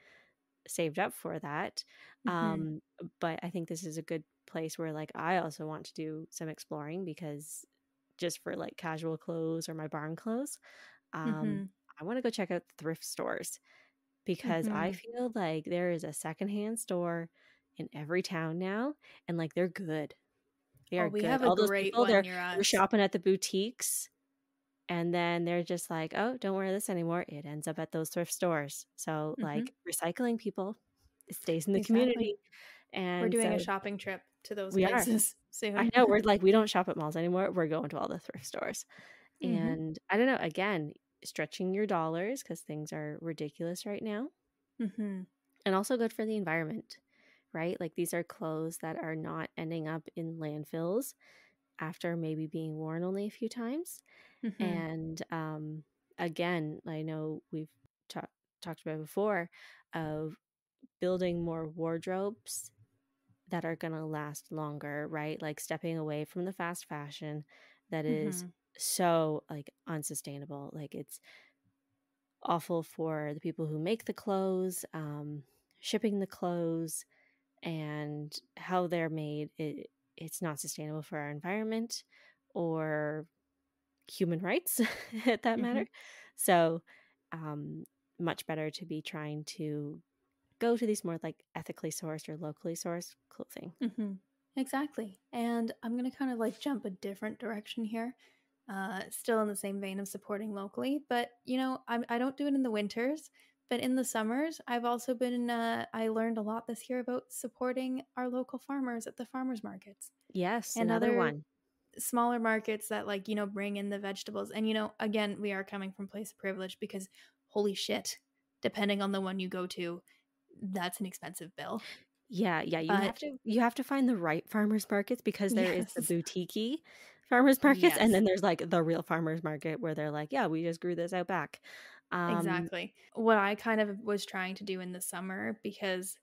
saved up for that. Mhm. Um, but I think this is a good place where like I also want to do some exploring, because just for like casual clothes or my barn clothes, um, Mhm. I want to go check out thrift stores, because I Mhm. feel like there is a secondhand store in every town now, and like they're good. They Oh, are we good. have a All those great people, one they're near they're us. shopping at the boutiques, and then they're just like, "Oh, don't wear this anymore." It ends up at those thrift stores. So, Mhm. like, recycling people, it stays in the Exactly. community. We're And doing a so shopping trip to those we are. places I soon. know, we're like, we don't shop at malls anymore. We're going to all the thrift stores. Mhm. And I don't know, again, stretching your dollars, because things are ridiculous right now, Mhm. and also good for the environment, right? Like, these are clothes that are not ending up in landfills after maybe being worn only a few times. Mhm. And again, I know we've talked about before, of building more wardrobes that are going to last longer, right? Like stepping away from the fast fashion that is Mhm. so like unsustainable. Like it's awful for the people who make the clothes, shipping the clothes, and how they're made. It's not sustainable for our environment or human rights at that matter. Mhm. So, um, much better to be trying to go to these more like ethically sourced or locally sourced clothing. Mm-hmm. Exactly. And I'm going to kind of like jump a different direction here. Still in the same vein of supporting locally, but I don't do it in the winters, but in the summers, I've also been, I learned a lot this year about supporting our local farmers at the farmers markets Yes, and another other one. smaller markets that like, bring in the vegetables. And, again, we are coming from place of privilege because holy shit, depending on the one you go to, that's an expensive bill. Yeah, yeah, But you have to find the right farmers markets because there is the yes, boutique farmers markets and yes. then there's like the real farmers market where they're like, yeah, we just grew this out back. Um, Exactly. What I kind of was trying to do in the summer, because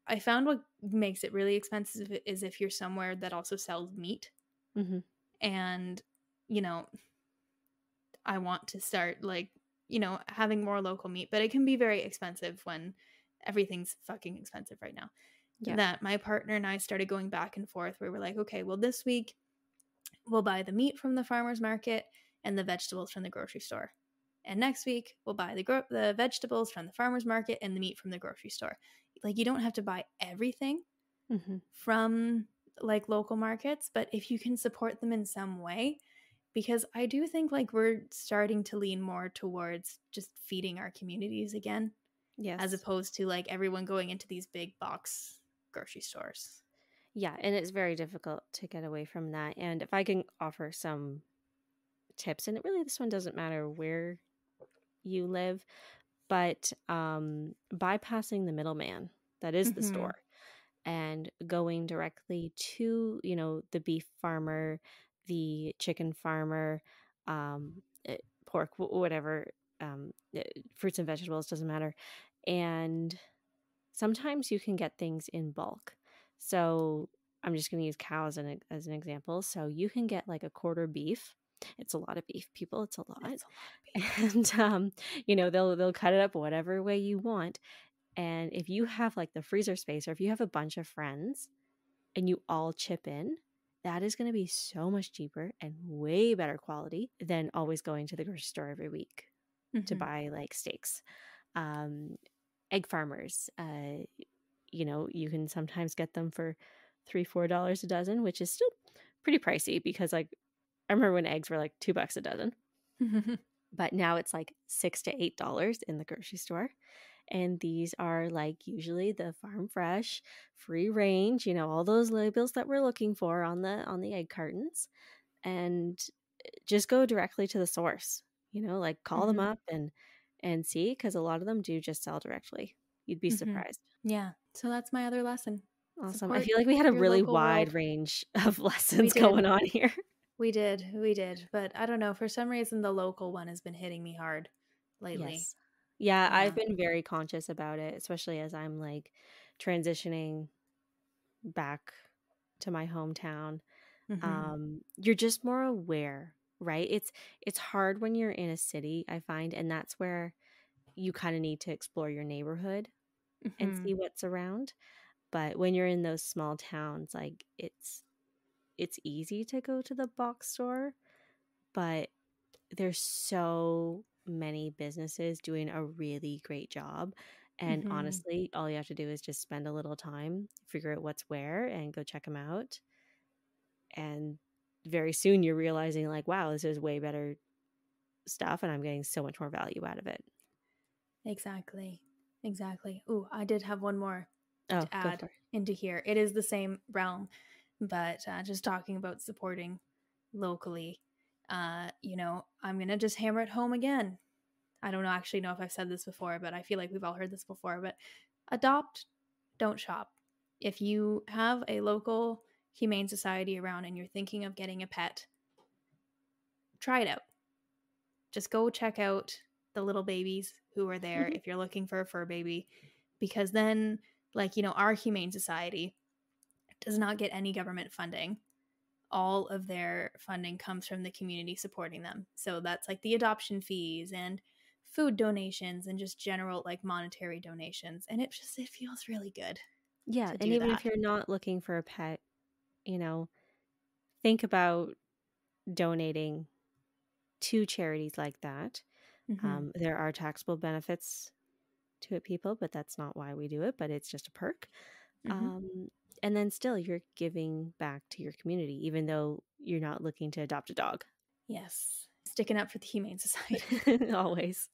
I found what makes it really expensive is if you're somewhere that also sells meat. mhm. And, you know, I want to start like, having more local meat, but it can be very expensive when everything's fucking expensive right now. Yeah. That my partner and I started going back and forth where we're like, okay, well, this week we'll buy the meat from the farmer's market and the vegetables from the grocery store. And next week, we'll buy the vegetables from the farmer's market and the meat from the grocery store. Like, you don't have to buy everything Mhm. from like local markets, but if you can support them in some way, because I do think like we're starting to lean more towards just feeding our communities again, as Yes. opposed to like everyone going into these big box grocery stores. Yeah, and it's very difficult to get away from that. And if I can offer some tips, and it really this one doesn't matter where you live, but bypassing the middleman that is the Mm-hmm. store and going directly to, the beef farmer, the chicken farmer, pork, whatever, fruits and vegetables, doesn't matter. And sometimes you can get things in bulk. So I'm just going to use cows as an example. So you can get like a quarter beef. It's a lot of beef, people. It's a lot. That's a lot of beef. And they'll cut it up whatever way you want. And if you have like the freezer space, or if you have a bunch of friends and you all chip in, that is going to be so much cheaper and way better quality than always going to the grocery store every week to Mm-hmm. buy like steaks. Um, Egg farmers, you can sometimes get them for $3-4 a dozen, which is still pretty pricey because like I remember when eggs were like $2 a dozen, but now it's like $6 to $8 in the grocery store. And these are like usually the farm fresh, free range, all those labels that we're looking for on the egg cartons. And just go directly to the source, like call them Mm-hmm. up and see, because a lot of them do just sell directly. You'd be Mm-hmm. surprised. Yeah. So that's my other lesson. Awesome. I Support feel like we had a your really local wide world. range of We lessons did. going on here. We did. We did. But I don't know. For some reason, the local one has been hitting me hard lately. Yes. Yeah, I've Yeah. been very conscious about it, especially as I'm like transitioning back to my hometown. Mm-hmm. You're just more aware, right? It's hard when you're in a city, I find, and that's where you kind of need to explore your neighborhood and Mm-hmm. see what's around. But when you're in those small towns, like it's easy to go to the box store, but there's so many businesses doing a really great job. And Mm-hmm. honestly, all you have to do is just spend a little time, figure out what's where, and go check them out. And very soon you're realizing, like, wow, this is way better stuff, and I'm getting so much more value out of it. Exactly. Exactly. Ooh, I did have one more Oh, to go add for it. into here. It is the same realm, but just talking about supporting locally. I'm gonna just hammer it home again. I don't actually know if I've said this before, but I feel like we've all heard this before. But adopt, don't shop. If you have a local humane society around and you're thinking of getting a pet, try it out. Just go check out the little babies who are there Mhm. if you're looking for a fur baby, because then, like, our humane society does not get any government funding. All of their funding comes from the community supporting them. So that's like the adoption fees and food donations and just general like monetary donations. And it feels really good Yeah, to and do even if that. you're not looking for a pet, you know, think about donating to charities like that. Mm-hmm. There are taxable benefits to it, people, but that's not why we do it, but it's just a perk. Mm-hmm. And then still you're giving back to your community, even though you're not looking to adopt a dog. Yes. Sticking up for the Humane Society. Always.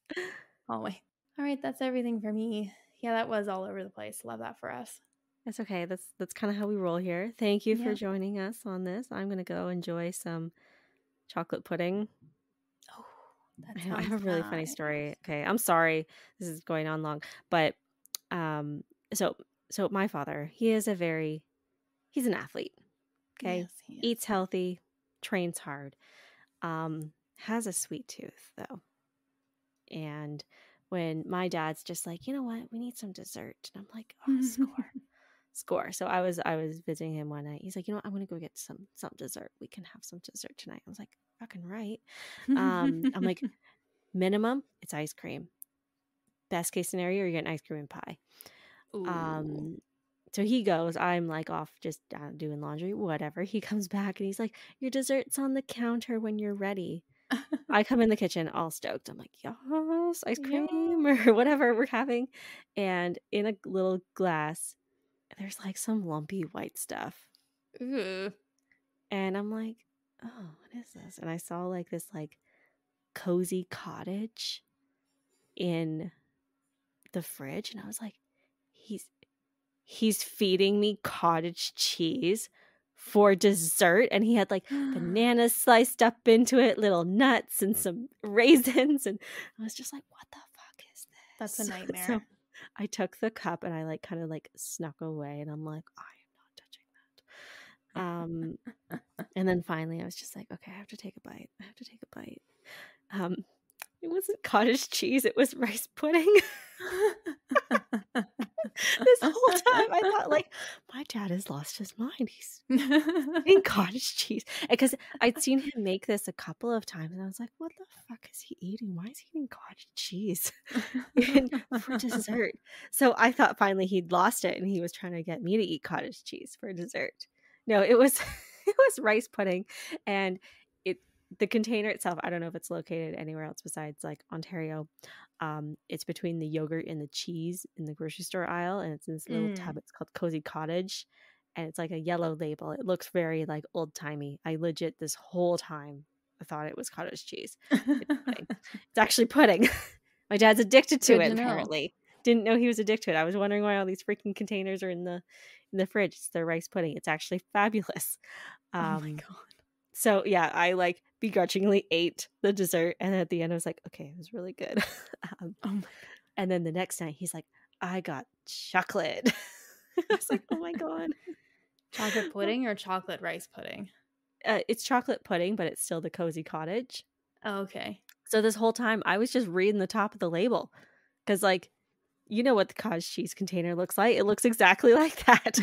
Always. All right, that's everything for me. Yeah, that was all over the place. Love that for us. That's okay. That's kind of how we roll here. Thank you for Yeah. joining us on this. I'm going to go enjoy some chocolate pudding. Oh, that I have sounds a really funny nice. story. Okay, I'm sorry this is going on long, but um so my father, he's an athlete, okay? Yes, he is. Eats healthy, trains hard. Has a sweet tooth though. And when my dad's just like, "You know what? We need some dessert." And I'm like, "Oh, score." Score. So I was visiting him one night. He's like, "You know what? I'm gonna go get some dessert. We can have some dessert tonight." I was like, "Fucking right." I'm like, minimum, it's ice cream. Best case scenario, you get an ice cream and pie. Ooh. Um, so he goes. I'm like off just doing laundry, whatever. He comes back and he's like, "Your dessert's on the counter when you're ready." I come in the kitchen all stoked. I'm like, "Yes, ice Yeah. cream," or whatever we're having. And in a little glass, there's like some lumpy white stuff. Ooh. And I'm like, "Oh, what is this?" And I saw like this like cozy cottage in the fridge, and I was like, he's feeding me cottage cheese for dessert, and he had like bananas sliced up into it, little nuts and some raisins, and I was just like, what the fuck is That's a this? nightmare. So I took the cup and I like kind of like snuck away, and I'm like, I am not touching that. And then finally I was just like, okay, I have to take a bite. Um it wasn't cottage cheese, it was rice pudding. This whole time I thought like, my dad has lost his mind. He's eating cottage cheese. Because I'd seen him make this a couple of times and I was like, what the fuck is he eating? Why is he eating cottage cheese and for dessert? So I thought finally he'd lost it and he was trying to get me to eat cottage cheese for dessert. No, it was it was rice pudding, and it the container itself, I don't know if it's located anywhere else besides like Ontario. It's between the yogurt and the cheese in the grocery store aisle, and it's in this little tub. Mm. It's called Cozy Cottage, and it's like a yellow label. It looks very like old timey. I legit this whole time I thought it was cottage cheese. It's pudding. It's actually pudding. My dad's addicted to Good it. to know. Apparently, didn't know he was addicted to it. I was wondering why all these freaking containers are in the fridge. It's their rice pudding. It's actually fabulous. Oh my Um, god. so yeah, I like begrudgingly ate the dessert, and at the end I was like, okay, it was really good. um, Oh my and then the next night he's like, I got chocolate. I was like, oh my god. Chocolate pudding or chocolate rice pudding? It's chocolate pudding, but it's still the Cozy Cottage. Oh, okay. So this whole time I was just reading the top of the label because, like, you know what the cottage cheese container looks like. It looks exactly like that.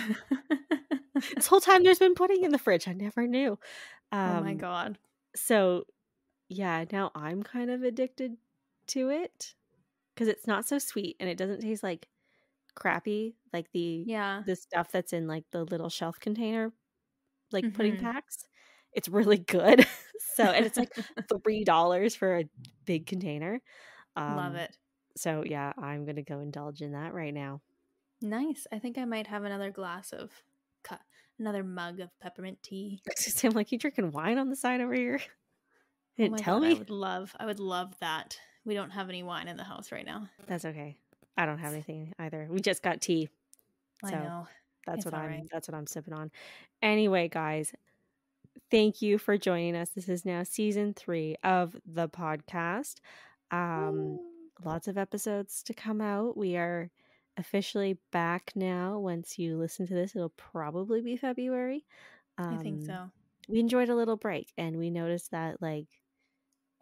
This whole time there's been pudding in the fridge. I never knew. Oh my Um, god. so yeah, now I'm kind of addicted to it because it's not so sweet and it doesn't taste like crappy like Yeah. the stuff that's in like the little shelf container like pudding Mm-hmm. packs. It's really good. So, and it's like $3 for a big container. Love Um, it. so yeah, I'm gonna go indulge in that right now. Nice. I think I might have another glass of another mug of peppermint tea. I'm like, you drinking wine on the side over here? You Oh didn't my tell god, me. I would love that. We don't have any wine in the house right now. That's okay. I don't have anything either. We just got tea. I So know. that's It's what all right. I'm sipping on. Anyway, guys, thank you for joining us. This is now season 3 of the podcast. Um, Woo. Lots of episodes to come out. We are officially back now. Once you listen to this, it'll probably be February. I think Um, so. we enjoyed a little break and we noticed that, like,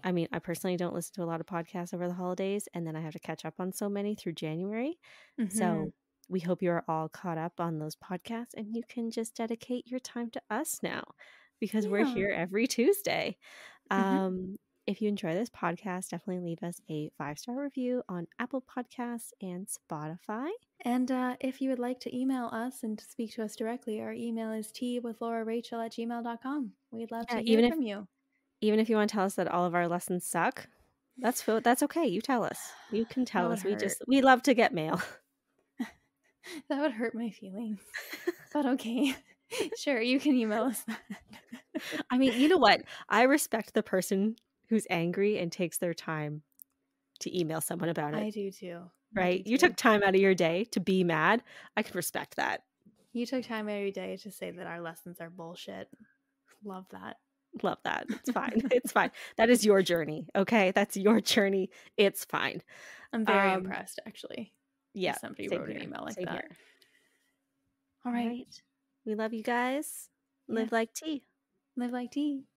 I mean, I personally don't listen to a lot of podcasts over the holidays, and then I have to catch up on so many through January. Mm-hmm. So we hope you are all caught up on those podcasts and you can just dedicate your time to us now because we're Yeah. here every Tuesday. Mm-hmm. If you enjoy this podcast, definitely leave us a 5-star review on Apple Podcasts and Spotify. And if you would like to email us and to speak to us directly, our email is teawithlaurarachel@gmail.com. We'd love Yeah, to hear from you. even if you want to tell us that all of our lessons suck, That's okay. You tell us. You can That tell would us. hurt. We love to get mail. That would hurt my feelings. But okay. Sure, you can email us that. I mean, you know what? I respect the person who's angry and takes their time to email someone about it, I do too. I right? do You too. took time out of your day to be mad. I can respect that. You took time every day to say that our lessons are bullshit. Love that. Love that. It's fine. It's fine. That is your journey. Okay. That's your journey. It's fine. I'm very impressed, actually. Yeah. That somebody Same wrote an here. email like Same that. here. All All right. right. We love you guys. Live Yes. like tea. Live like tea.